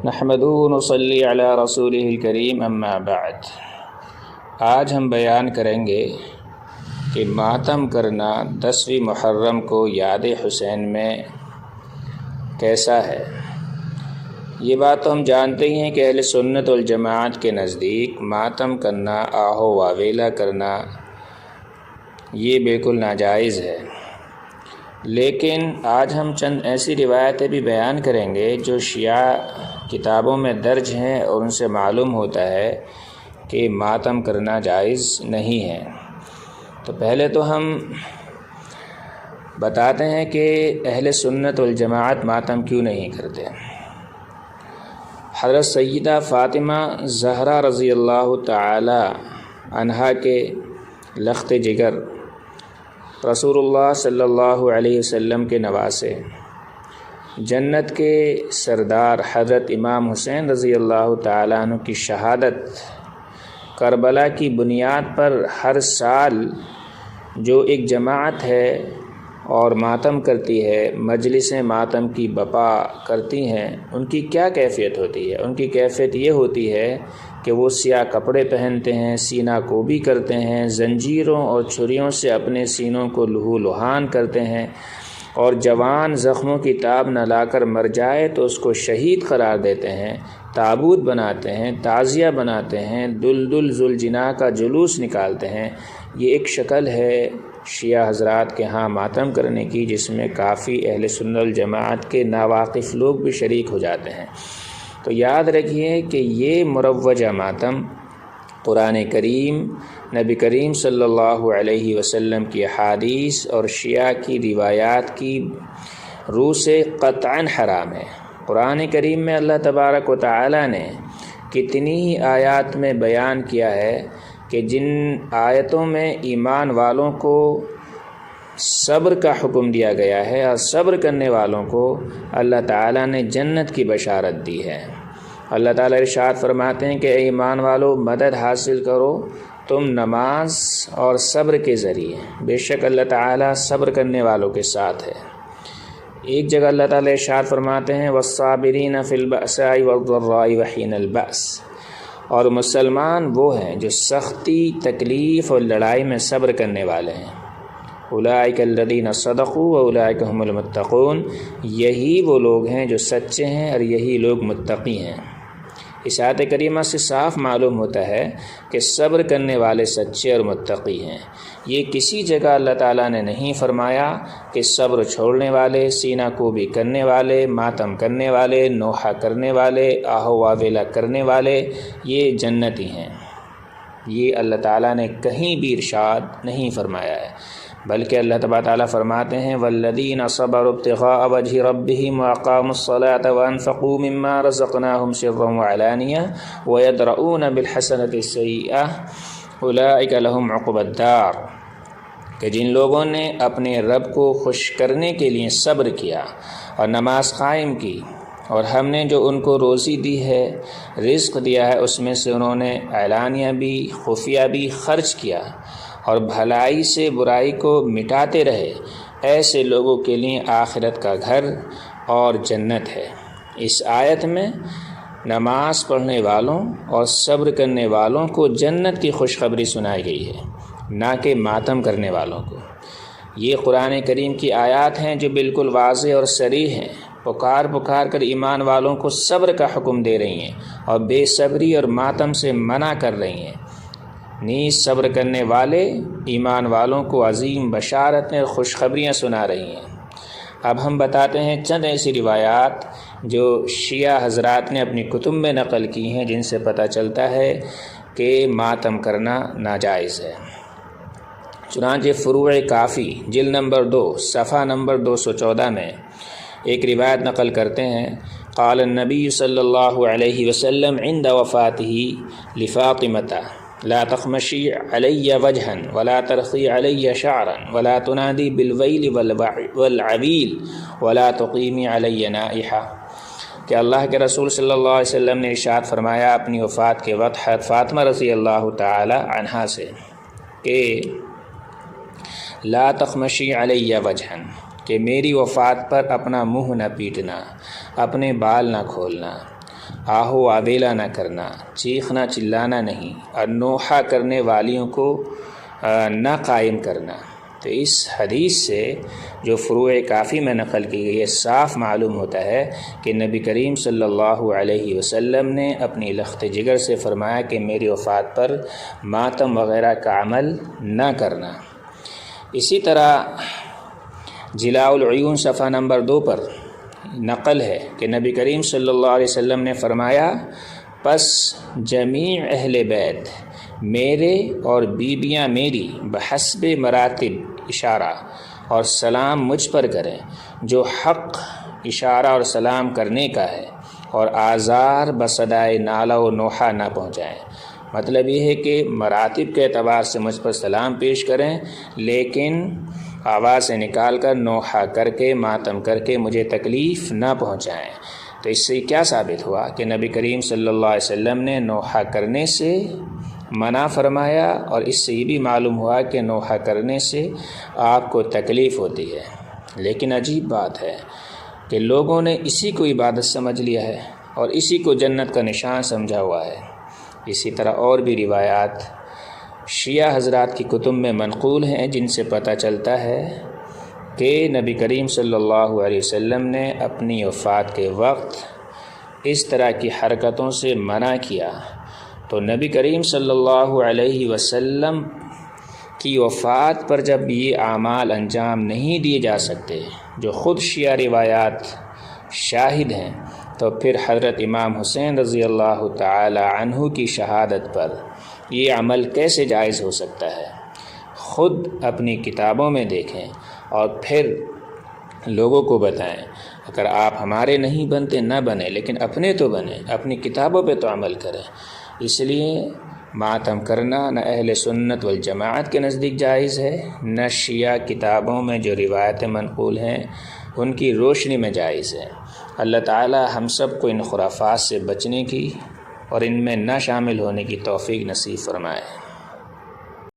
نحمدہ ونصلی علی رسولہ الکریم اما بعد۔ آج ہم بیان کریں گے کہ ماتم کرنا 10ویں محرم کو یاد حسین میں کیسا ہے۔ یہ بات تو ہم جانتے ہی ہیں کہ اہل سنت والجماعت کے نزدیک ماتم کرنا، آہو واویلا کرنا یہ بالکل ناجائز ہے، لیکن آج ہم چند ایسی روایتیں بھی بیان کریں گے جو شیعہ کتابوں میں درج ہیں اور ان سے معلوم ہوتا ہے کہ ماتم کرنا جائز نہیں ہے۔ تو پہلے تو ہم بتاتے ہیں کہ اہل سنت والجماعت ماتم کیوں نہیں کرتے۔ حضرت سیدہ فاطمہ زہرا رضی اللہ تعالی عنہا کے لخت جگر، رسول اللہ صلی اللہ علیہ وسلم کے نواسے، جنت کے سردار حضرت امام حسین رضی اللہ تعالیٰ عنہ کی شہادت کربلا کی بنیاد پر ہر سال جو ایک جماعت ہے اور ماتم کرتی ہے، مجلس ماتم کی بپا کرتی ہیں، ان کی کیا کیفیت ہوتی ہے؟ ان کی کیفیت یہ ہوتی ہے کہ وہ سیاہ کپڑے پہنتے ہیں، سینہ کوبی کرتے ہیں، زنجیروں اور چھریوں سے اپنے سینوں کو لہو لہان کرتے ہیں، اور جوان زخموں کی تاب نہ لا کر مر جائے تو اس کو شہید قرار دیتے ہیں، تابوت بناتے ہیں، تعزیہ بناتے ہیں، دلدل ذوالجناح کا جلوس نکالتے ہیں۔ یہ ایک شکل ہے شیعہ حضرات کے ہاں ماتم کرنے کی، جس میں کافی اہل سنت والجماعت کے ناواقف لوگ بھی شریک ہو جاتے ہیں۔ تو یاد رکھیے کہ یہ مروجہ ماتم قرآن کریم، نبی کریم صلی اللہ علیہ وسلم کی احادیث اور شیعہ کی روایات کی روح سے قطعاً حرام ہے۔ قرآن کریم میں اللہ تبارک و تعالی نے کتنی ہی آیات میں بیان کیا ہے کہ جن آیتوں میں ایمان والوں کو صبر کا حکم دیا گیا ہے اور صبر کرنے والوں کو اللہ تعالیٰ نے جنت کی بشارت دی ہے۔ اللہ تعالیٰ ارشاد فرماتے ہیں کہ اے ایمان والو، مدد حاصل کرو تم نماز اور صبر کے ذریعے، بے شک اللہ تعالیٰ صبر کرنے والوں کے ساتھ ہے۔ ایک جگہ اللہ تعالیٰ ارشاد فرماتے ہیں وَالصَّابِرِينَ فِي الْبَأْسَاءِ وَالضَّرَّاءِ وَحِينَ الْبَأْسِ، اور مسلمان وہ ہیں جو سختی، تکلیف اور لڑائی میں صبر کرنے والے ہیں۔ اولئک الذین صدقوا واولئک هم المتقون، یہی وہ لوگ ہیں جو سچے ہیں اور یہی لوگ متقی ہیں۔ اس آیت کریمہ سے صاف معلوم ہوتا ہے کہ صبر کرنے والے سچے اور متقی ہیں۔ یہ کسی جگہ اللہ تعالیٰ نے نہیں فرمایا کہ صبر چھوڑنے والے، سینہ کوبی کرنے والے، ماتم کرنے والے، نوحہ کرنے والے، آہو واویلا کرنے والے یہ جنتی ہیں۔ یہ اللہ تعالیٰ نے کہیں بھی ارشاد نہیں فرمایا ہے، بلکہ اللہ تبارک تعالیٰ فرماتے ہیں وَالَّذِينَ صَبَرُوا ابْتِغَاءَ وَجْهِ رَبِّهِمْ وَأَقَامُوا الصَّلَاةَ وَأَنفَقُوا مِمَّا رَزَقْنَاهُمْ سِرًّا وَعَلَانِيَةً وَيَدْرَؤُونَ بِالْحَسَنَةِ السَّيِّئَةَ أُولَئِكَ لَهُمْ عُقْبَى الدَّارِ، کہ جن لوگوں نے اپنے رب کو خوش کرنے کے لیے صبر کیا اور نماز قائم کی، اور ہم نے جو ان کو روزی دی ہے، رزق دیا ہے، اس میں سے انہوں نے اعلانیہ بھی خفیہ بھی خرچ کیا اور بھلائی سے برائی کو مٹاتے رہے، ایسے لوگوں کے لیے آخرت کا گھر اور جنت ہے۔ اس آیت میں نماز پڑھنے والوں اور صبر کرنے والوں کو جنت کی خوشخبری سنائی گئی ہے، نہ کہ ماتم کرنے والوں کو۔ یہ قرآن کریم کی آیات ہیں جو بالکل واضح اور صریح ہیں، پکار پکار کر ایمان والوں کو صبر کا حکم دے رہی ہیں اور بے صبری اور ماتم سے منع کر رہی ہیں۔ نیز صبر کرنے والے ایمان والوں کو عظیم بشارتیں اور خوشخبریاں سنا رہی ہیں۔ اب ہم بتاتے ہیں چند ایسی روایات جو شیعہ حضرات نے اپنی کتب میں نقل کی ہیں، جن سے پتہ چلتا ہے کہ ماتم کرنا ناجائز ہے۔ چنانچہ فروع کافی جلد نمبر 2 صفحہ نمبر 214 میں ایک روایت نقل کرتے ہیں قال النبی صلی اللہ علیہ وسلم عند وفاتہ لفاطمۃ لا تخمشی علی وجہا ولا ترخی علی شعرا ولا تنادی بالویل والعویل ولا تقیمی علی نائحہ، کہ اللہ کے رسول صلی اللہ علیہ وسلم نے ارشاد فرمایا اپنی وفات کے وقت حضرت فاطمہ رضی اللہ تعالی عنہا سے کہ لا تخمشی علی وجہا، کہ میری وفات پر اپنا منہ نہ پیٹنا، اپنے بال نہ کھولنا، آہو آویلا نہ کرنا، چیخنا چلانا نہیں، اور نوحہ کرنے والیوں کو نہ قائم کرنا۔ تو اس حدیث سے جو فروع کافی میں نقل کی گئی ہے صاف معلوم ہوتا ہے کہ نبی کریم صلی اللہ علیہ وسلم نے اپنی لخت جگر سے فرمایا کہ میری وفات پر ماتم وغیرہ کا عمل نہ کرنا۔ اسی طرح جلاء العیون صفحہ نمبر 2 پر نقل ہے کہ نبی کریم صلی اللہ علیہ وسلم نے فرمایا پس جمیع اہل بیت میرے اور بیویاں میری بحسب مراتب اشارہ اور سلام مجھ پر کریں، جو حق اشارہ اور سلام کرنے کا ہے، اور آزار بصدائے نالہ و نوحہ نہ پہنچائیں۔ مطلب یہ ہے کہ مراتب کے اعتبار سے مجھ پر سلام پیش کریں، لیکن آواز سے نکال کر نوحہ کر کے ماتم کر کے مجھے تکلیف نہ پہنچائیں۔ تو اس سے کیا ثابت ہوا کہ نبی کریم صلی اللہ علیہ وسلم نے نوحہ کرنے سے منع فرمایا، اور اس سے یہ بھی معلوم ہوا کہ نوحہ کرنے سے آپ کو تکلیف ہوتی ہے۔ لیکن عجیب بات ہے کہ لوگوں نے اسی کو عبادت سمجھ لیا ہے اور اسی کو جنت کا نشان سمجھا ہوا ہے۔ اسی طرح اور بھی روایات شیعہ حضرات کی کتب میں منقول ہیں جن سے پتہ چلتا ہے کہ نبی کریم صلی اللہ علیہ وسلم نے اپنی وفات کے وقت اس طرح کی حرکتوں سے منع کیا۔ تو نبی کریم صلی اللہ علیہ وسلم کی وفات پر جب یہ اعمال انجام نہیں دیے جا سکتے جو خود شیعہ روایات شاہد ہیں، تو پھر حضرت امام حسین رضی اللہ تعالی عنہ کی شہادت پر یہ عمل کیسے جائز ہو سکتا ہے؟ خود اپنی کتابوں میں دیکھیں اور پھر لوگوں کو بتائیں۔ اگر آپ ہمارے نہیں بنتے نہ بنیں، لیکن اپنے تو بنیں، اپنی کتابوں پہ تو عمل کریں۔ اس لیے ماتم کرنا نہ اہل سنت والجماعت کے نزدیک جائز ہے، نہ شیعہ کتابوں میں جو روایتیں منقول ہیں ان کی روشنی میں جائز ہے۔ اللہ تعالی ہم سب کو ان خرافات سے بچنے کی اور ان میں نہ شامل ہونے کی توفیق نصیب فرمائے۔